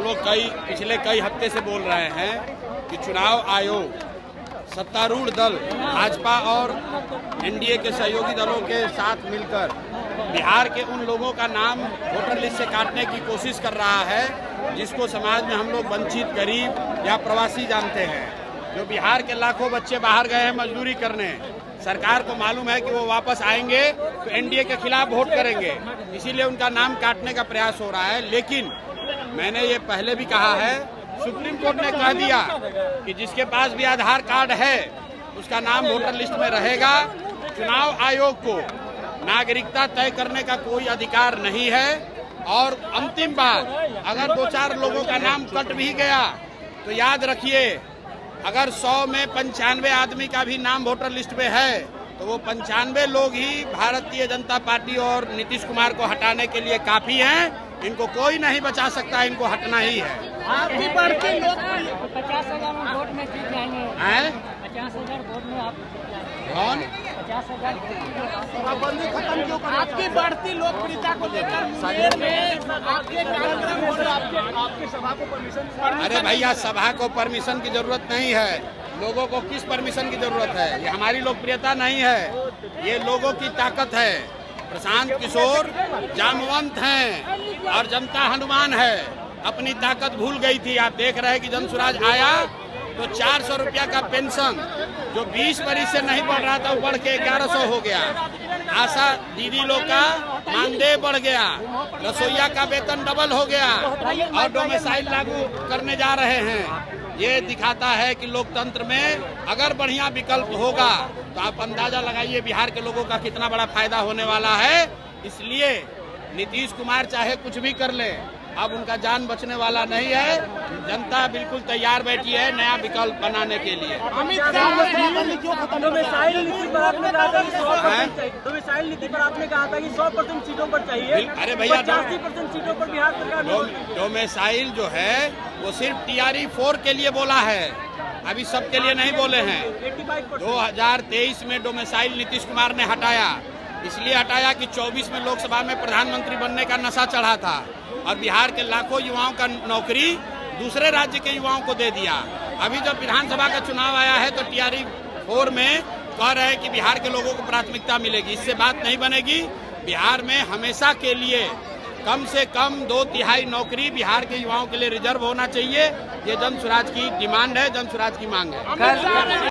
लोग पिछले कई हफ्ते से बोल रहे हैं कि चुनाव आयोग सत्तारूढ़ दल भाजपा और एनडीए के सहयोगी दलों के साथ मिलकर बिहार के उन लोगों का नाम वोटर लिस्ट से काटने की कोशिश कर रहा है जिसको समाज में हम लोग वंचित, गरीब या प्रवासी जानते हैं। जो बिहार के लाखों बच्चे बाहर गए हैं मजदूरी करने, सरकार को मालूम है कि वो वापस आएंगे तो एनडीए के खिलाफ वोट करेंगे, इसीलिए उनका नाम काटने का प्रयास हो रहा है। लेकिन मैंने ये पहले भी कहा है, सुप्रीम कोर्ट ने कह दिया कि जिसके पास भी आधार कार्ड है उसका नाम वोटर लिस्ट में रहेगा। चुनाव आयोग को नागरिकता तय करने का कोई अधिकार नहीं है। और अंतिम बात, अगर 2-4 लोगों का नाम कट भी गया तो याद रखिए, अगर 100 में 95 आदमी का भी नाम वोटर लिस्ट में है तो वो 95 लोग ही भारतीय जनता पार्टी और नीतीश कुमार को हटाने के लिए काफी हैं। इनको कोई नहीं बचा सकता, इनको हटना ही है। आपकी बढ़ती लोग 50,000 वोट में जीत जाएंगे। 50,000 वोट में आप कौन 50,000 खत्म क्यों करें? आपकी बढ़ती लोकप्रियता को लेकर मुंगेर में आपके कार्यक्रम और आपके सभा को परमिशन। अरे भैया, सभा को परमिशन की जरूरत नहीं है। लोगों को किस परमिशन की जरूरत है? ये हमारी लोकप्रियता नहीं है, ये लोगों की ताकत है। प्रशांत किशोर जामवंत हैं और जनता हनुमान है। अपनी ताकत भूल गई थी। आप देख रहे हैं कि जन स्वराज आया तो 400 रुपया का पेंशन जो 20 बरिस से नहीं बढ़ रहा था वो बढ़ के 1100 हो गया। आशा दीदी लोग का मानदेय बढ़ गया, रसोईया का वेतन डबल हो गया और डोमिसाइल लागू करने जा रहे हैं। ये दिखाता है कि लोकतंत्र में अगर बढ़िया विकल्प होगा तो आप अंदाजा लगाइए बिहार के लोगों का कितना बड़ा फायदा होने वाला है। इसलिए नीतीश कुमार चाहे कुछ भी कर ले, अब उनका जान बचने वाला नहीं है। जनता बिल्कुल तैयार बैठी है नया विकल्प बनाने के लिए। अमित शाह डोमिसाइल नीति पर आपने कहा था कि 100% सीटों पर चाहिए। अरे भैया, 85% सीटों पर बिहार सरकार डोमिसाइल जो है वो सिर्फ TRE 4 के लिए बोला है, अभी सबके लिए नहीं बोले हैं। 2023 में डोमिसाइल नीतीश कुमार ने हटाया, इसलिए हटाया कि 24 में लोकसभा में प्रधानमंत्री बनने का नशा चढ़ा था और बिहार के लाखों युवाओं का नौकरी दूसरे राज्य के युवाओं को दे दिया। अभी जब विधानसभा का चुनाव आया है तो TRE 4 में कह रहे हैं कि बिहार के लोगों को प्राथमिकता मिलेगी। इससे बात नहीं बनेगी। बिहार में हमेशा के लिए कम से कम 2/3 नौकरी बिहार के युवाओं के लिए रिजर्व होना चाहिए। ये जन स्वराज की डिमांड है, जन स्वराज की मांग है।